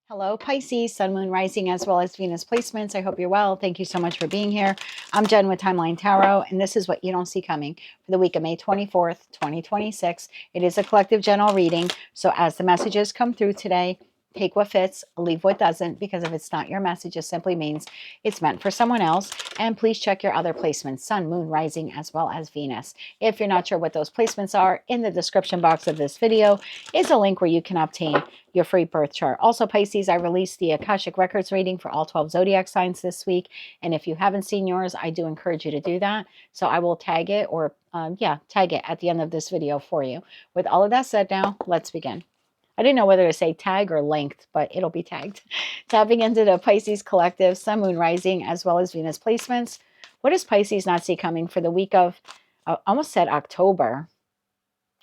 Hello, Pisces, Sun, Moon, Rising, as well as Venus placements. I hope you're well. Thank you so much for being here. I'm Jen with Timeline Tarot, and this is what you don't see coming for the week of May 24th, 2026. It is a collective general reading, so as the messages come through today, take what fits, leave what doesn't, because if it's not your message, it simply means it's meant for someone else. And please check your other placements, Sun, Moon, Rising, as well as Venus. If you're not sure what those placements are, in the description box of this video is a link where you can obtain your free birth chart. Also, Pisces, I released the Akashic Records reading for all 12 zodiac signs this week. And if you haven't seen yours, I do encourage you to do that. So I will tag it tag it at the end of this video for you. With all of that said now, let's begin. I didn't know whether to say tag or length, but it'll be tagged. Tapping into the Pisces collective, Sun, Moon, Rising, as well as Venus placements. What does Pisces not see coming for the week of, I almost said October.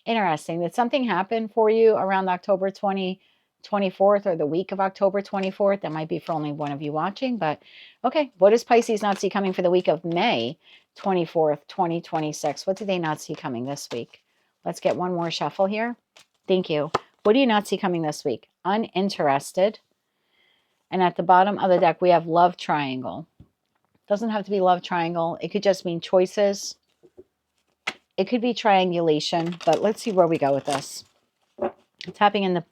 Interesting. Did something happen for you around October 24th or the week of October 24th? That might be for only one of you watching, but okay. What does Pisces not see coming for the week of May 24th, 2026? What do they not see coming this week? Let's get one more shuffle here. Thank you. What do you not see coming this week? Uninterested. And at the bottom of the deck, we have love triangle. Doesn't have to be love triangle. It could just mean choices. It could be triangulation, but let's see where we go with this. Tapping into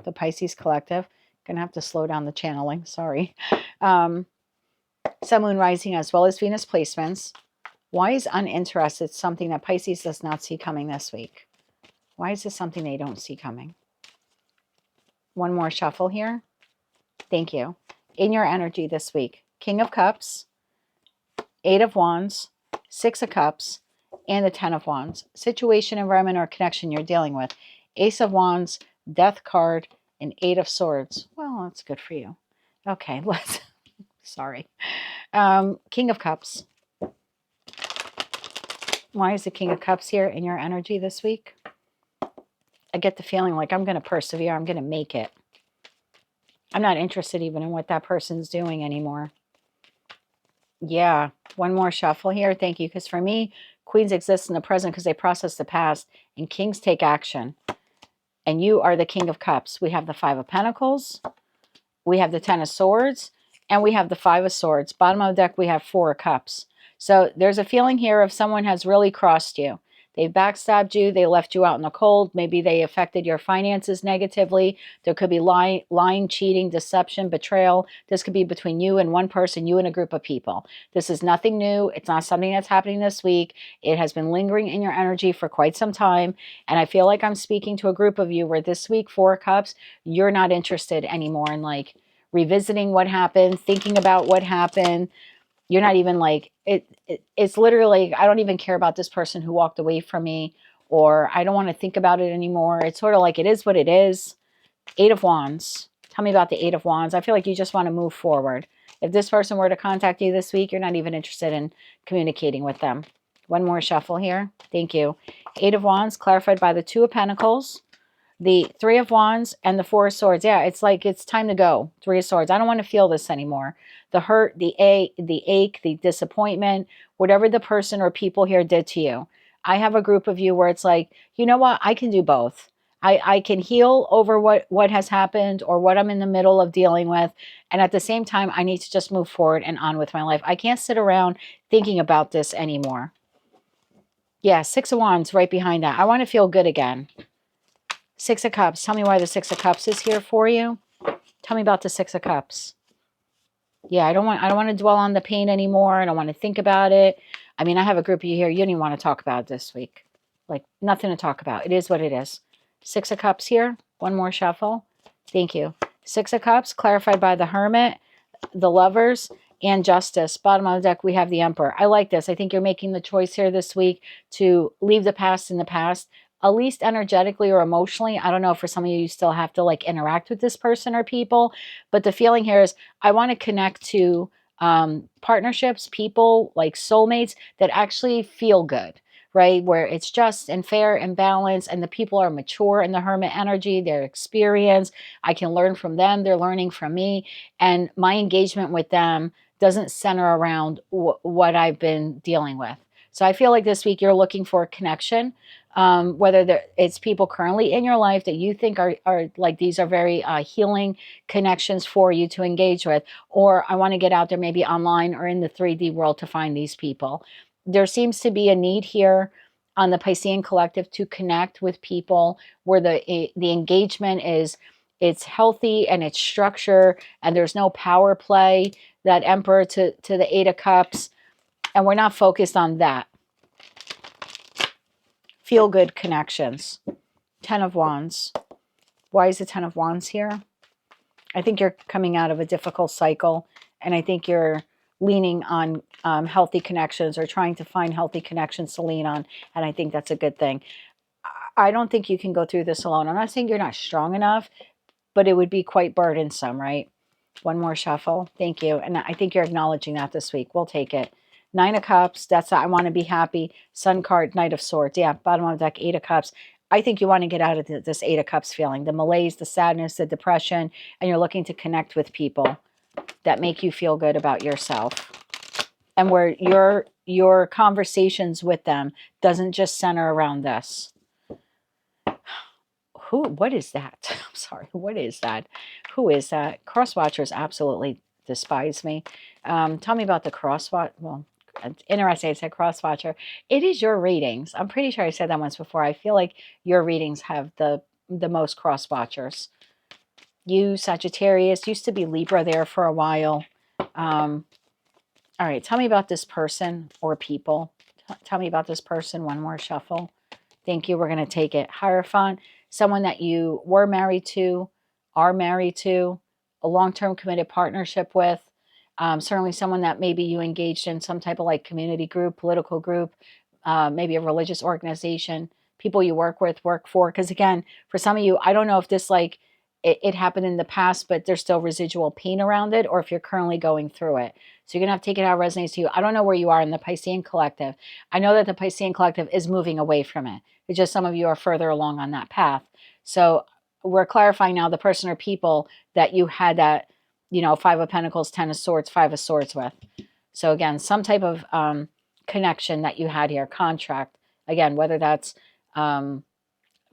the Pisces collective. Gonna have to slow down the channeling. Sorry. Sun, Moon, Rising, as well as Venus placements. Why is uninterested something that Pisces does not see coming this week? Why is this something they don't see coming? One more shuffle here. Thank you. In your energy this week, King of Cups, Eight of Wands, Six of Cups, and the 10 of Wands. Situation, environment, or connection you're dealing with. Ace of Wands, Death card, and Eight of Swords. Well, that's good for you. Okay, let's... Sorry. King of Cups. Why is the King of Cups here in your energy this week? I get the feeling like I'm going to persevere. I'm going to make it. I'm not interested even in what that person's doing anymore. Yeah. One more shuffle here. Thank you. Because for me, queens exist in the present because they process the past, and kings take action. And you are the King of Cups. We have the Five of Pentacles. We have the 10 of Swords. And we have the 5 of Swords. Bottom of the deck, we have 4 of Cups. So there's a feeling here of someone has really crossed you. They backstabbed you. They left you out in the cold. Maybe they affected your finances negatively. There could be lying, cheating, deception, betrayal. This could be between you and one person, you and a group of people. This is nothing new. It's not something that's happening this week. It has been lingering in your energy for quite some time. And I feel like I'm speaking to a group of you where this week, 4 cups, you're not interested anymore in like revisiting what happened, thinking about what happened. You're not even like, it's literally, I don't even care about this person who walked away from me, or I don't want to think about it anymore. It's sort of like it is what it is. 8 of Wands. Tell me about the 8 of Wands. I feel like you just want to move forward. If this person were to contact you this week, you're not even interested in communicating with them. One more shuffle here. Thank you. 8 of Wands clarified by the 2 of Pentacles, the 3 of Wands, and the 4 of Swords. Yeah, it's like it's time to go. 3 of Swords. I don't want to feel this anymore. The hurt, the ache, the disappointment, whatever the person or people here did to you. I have a group of you where it's like, you know what? I can do both. I can heal over what has happened or what I'm in the middle of dealing with. And at the same time, I need to just move forward and on with my life. I can't sit around thinking about this anymore. Yeah, 6 of Wands right behind that. I want to feel good again. 6 of Cups. Tell me why the 6 of Cups is here for you. Tell me about the 6 of Cups. Yeah, I don't want to dwell on the pain anymore. I don't want to think about it. I mean, I have a group of you here. You don't even want to talk about it this week. Like, nothing to talk about. It is what it is. 6 of Cups here. One more shuffle. Thank you. 6 of Cups, clarified by the Hermit, the Lovers, and Justice. Bottom of the deck, we have the Emperor. I like this. I think you're making the choice here this week to leave the past in the past. At least energetically or emotionally. I don't know, for some of you, you still have to like interact with this person or people, but the feeling here is I want to connect to partnerships, people like soulmates that actually feel good, right? Where it's just and fair and balanced, and the people are mature in the Hermit energy, their experience. I can learn from them. They're learning from me. And my engagement with them doesn't center around what I've been dealing with. So I feel like this week you're looking for a connection, whether it's people currently in your life that you think are like these are very healing connections for you to engage with, or I want to get out there maybe online or in the 3D world to find these people. There seems to be a need here on the Piscean collective to connect with people where the engagement is, it's healthy and it's structure and there's no power play, that Emperor to the Eight of Cups, and we're not focused on that. Feel good connections. Ten of Wands. Why is the Ten of Wands here? I think you're coming out of a difficult cycle, and I think you're leaning on healthy connections or trying to find healthy connections to lean on, and I think that's a good thing. I don't think you can go through this alone. I'm not saying you're not strong enough, but it would be quite burdensome, right? One more shuffle. Thank you. And I think you're acknowledging that this week. We'll take it. Nine of Cups. That's I want to be happy. Sun card, Knight of Swords. Yeah, bottom of the deck, Eight of Cups. I think you want to get out of this Eight of Cups feeling. The malaise, the sadness, the depression, and you're looking to connect with people that make you feel good about yourself. And where your conversations with them doesn't just center around this. What is that? I'm sorry. What is that? Who is that? Cross watchers absolutely despise me. Tell me about the cross watch. Well, interesting. I said cross watcher. It is your readings. I'm pretty sure I said that once before. I feel like your readings have the most cross watchers. You, Sagittarius, used to be Libra there for a while. All right. Tell me about this person or people. Tell me about this person. One more shuffle. Thank you. We're going to take it. Hierophant, someone that you were married to, are married to, a long-term committed partnership with, certainly someone that maybe you engaged in some type of like community group, political group, maybe a religious organization, people you work with, work for. Because again, for some of you, I don't know if this like it happened in the past, but there's still residual pain around it, or if you're currently going through it. So you're going to have to take it how it resonates to you. I don't know where you are in the Piscean collective. I know that the Piscean collective is moving away from it. It's just some of you are further along on that path. So we're clarifying now the person or people that you had that, Five of Pentacles, Ten of Swords, Five of Swords with. So again, some type of connection that you had here, contract. Again, whether that's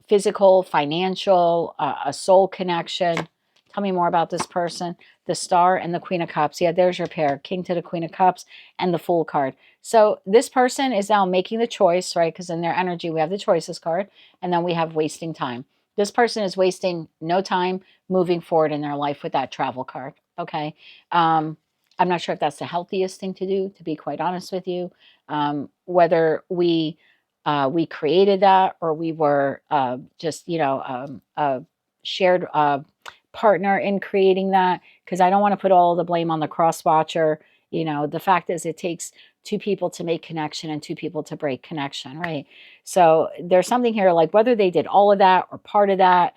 physical, financial, a soul connection. Tell me more about this person. The Star and the Queen of Cups. Yeah, there's your pair. King to the Queen of Cups and the Fool card. So this person is now making the choice, right? Because in their energy, we have the choices card. And then we have wasting time. This person is wasting no time moving forward in their life with that travel card. Okay. I'm not sure if that's the healthiest thing to do, to be quite honest with you. Whether we created that or we were just, a shared partner in creating that, because I don't want to put all the blame on the cross watcher. The fact is it takes two people to make connection and two people to break connection, right? So there's something here like whether they did all of that or part of that,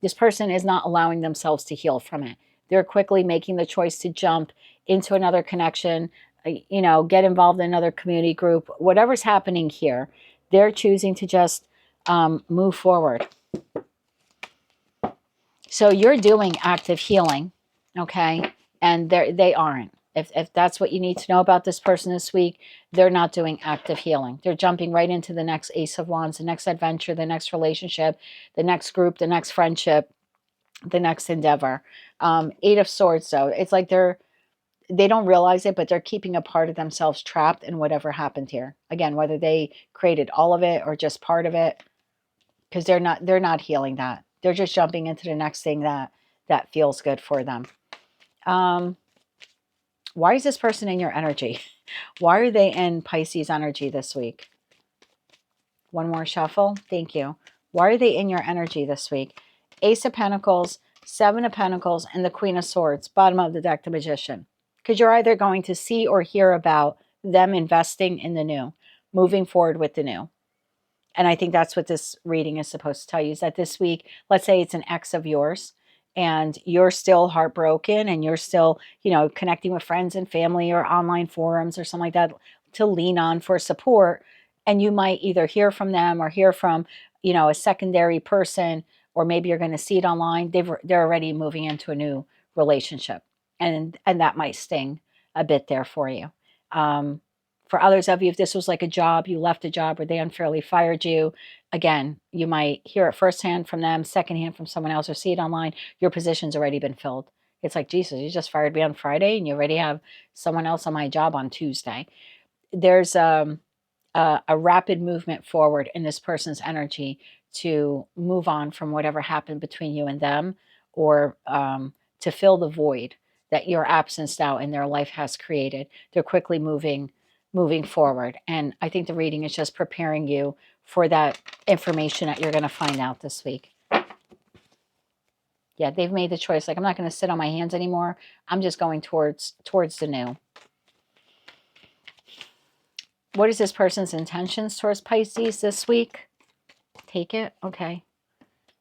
this person is not allowing themselves to heal from it. They're quickly making the choice to jump into another connection, get involved in another community group, whatever's happening here, they're choosing to just move forward. So you're doing active healing, okay? And they aren't. If that's what you need to know about this person this week, they're not doing active healing. They're jumping right into the next Ace of Wands, the next adventure, the next relationship, the next group, the next friendship, the next endeavor. Eight of Swords, though, it's like they don't realize it, but they're keeping a part of themselves trapped in whatever happened here. Again, whether they created all of it or just part of it, because they're not healing that. They're just jumping into the next thing that feels good for them. Why is this person in your energy? Why are they in Pisces energy this week? One more shuffle. Thank you. Why are they in your energy this week? Ace of Pentacles, Seven of Pentacles, and the Queen of Swords. Bottom of the deck, the Magician. Because you're either going to see or hear about them investing in the new, moving forward with the new. And I think that's what this reading is supposed to tell you, is that this week, let's say it's an ex of yours, and you're still heartbroken and you're still, connecting with friends and family or online forums or something like that to lean on for support. And you might either hear from them or hear from, a secondary person, or maybe you're going to see it online. They're already moving into a new relationship. And that might sting a bit there for you. For others of you, if this was like a job, you left a job or they unfairly fired you, again, you might hear it firsthand from them, secondhand from someone else, or see it online. Your position's already been filled. It's like, Jesus, you just fired me on Friday and you already have someone else on my job on Tuesday. There's a rapid movement forward in this person's energy to move on from whatever happened between you and them, or to fill the void that your absence now in their life has created. They're quickly moving forward. And I think the reading is just preparing you for that information that you're going to find out this week. Yeah, they've made the choice. Like, I'm not going to sit on my hands anymore. I'm just going towards the new. What is this person's intentions towards Pisces this week? Take it. Okay.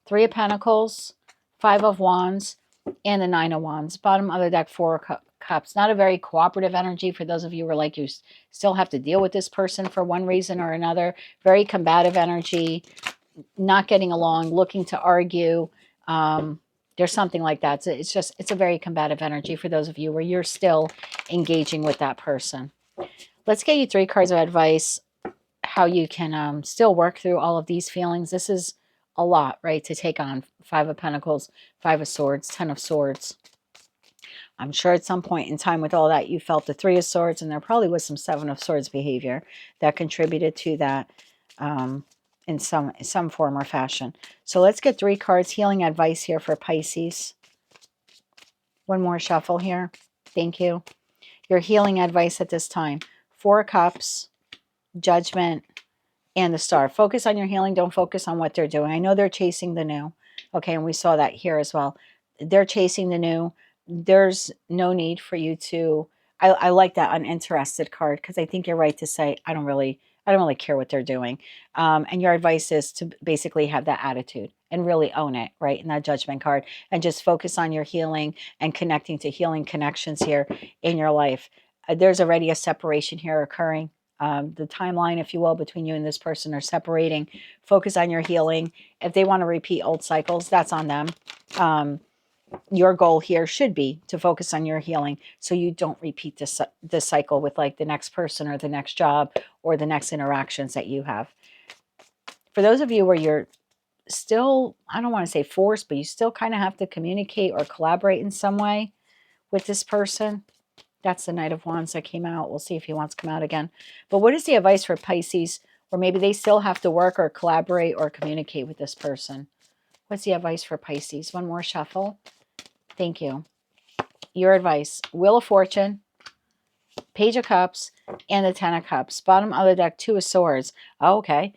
3 of Pentacles, 5 of Wands, and the 9 of Wands. Bottom of the deck, 4 of Cups. Not a very cooperative energy for those of you who are like, you still have to deal with this person for one reason or another. Very combative energy, not getting along, looking to argue. There's something like that. It's a very combative energy for those of you where you're still engaging with that person. Let's get you 3 cards of advice, how you can still work through all of these feelings. This is a lot, right, to take on. 5 of Pentacles, 5 of Swords, 10 of Swords. I'm sure at some point in time with all that, you felt the 3 of Swords, and there probably was some 7 of Swords behavior that contributed to that in some form or fashion. So let's get 3 cards, healing advice here for Pisces. One more shuffle here. Thank you. Your healing advice at this time. 4 of Cups, Judgment, and the Star. Focus on your healing. Don't focus on what they're doing. I know they're chasing the new. Okay, and we saw that here as well. They're chasing the new. There's no need for you to... I like that uninterested card, because I think you're right to say, I don't really care what they're doing. And your advice is to basically have that attitude and really own it, right, in that Judgment card, and just focus on your healing and connecting to healing connections here in your life. There's already a separation here occurring. The timeline, if you will, between you and this person are separating. Focus on your healing. If they want to repeat old cycles, that's on them. Your goal here should be to focus on your healing so you don't repeat this cycle with like the next person or the next job or the next interactions that you have. For those of you where you're still, I don't want to say forced, but you still kind of have to communicate or collaborate in some way with this person. That's the Knight of Wands that came out. We'll see if he wants to come out again. But what is the advice for Pisces, or maybe they still have to work or collaborate or communicate with this person? What's the advice for Pisces? One more shuffle. Thank you. Your advice. Wheel of Fortune, Page of Cups, and the 10 of Cups. Bottom of the deck, 2 of Swords. Oh, okay.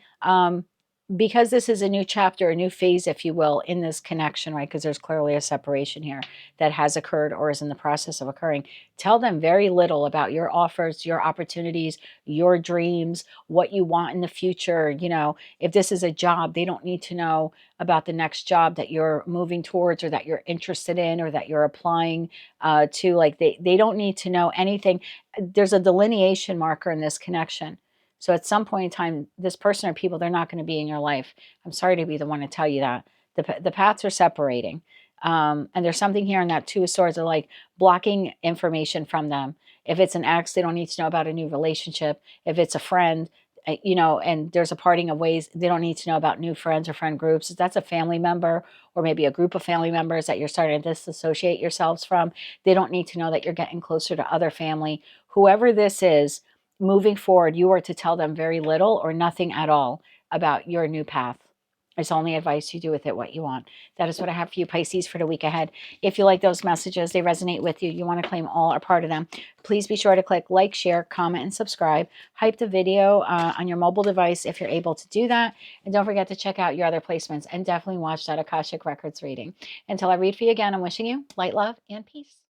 Because this is a new chapter, a new phase, if you will, in this connection, right? Because there's clearly a separation here that has occurred or is in the process of occurring. Tell them very little about your offers, your opportunities, your dreams, what you want in the future. You know, if this is a job, they don't need to know about the next job that you're moving towards or that you're interested in or that you're applying to. Like they don't need to know anything. There's a delineation marker in this connection. So at some point in time, this person or people, they're not going to be in your life. I'm sorry to be the one to tell you that. The paths are separating. And there's something here in that 2 of Swords are like blocking information from them. If it's an ex, they don't need to know about a new relationship. If it's a friend, you know, and there's a parting of ways, they don't need to know about new friends or friend groups. If that's a family member or maybe a group of family members that you're starting to disassociate yourselves from, they don't need to know that you're getting closer to other family. Whoever this is, moving forward, you are to tell them very little or nothing at all about your new path. It's only advice. You do with it what you want. That is what I have for you, Pisces, for the week ahead. If you like those messages, they resonate with you, you want to claim all or part of them, please be sure to click like, share, comment, and subscribe. Hype the video on your mobile device if you're able to do that. And don't forget to check out your other placements and definitely watch that Akashic Records reading. Until I read for you again, I'm wishing you light, love, and peace.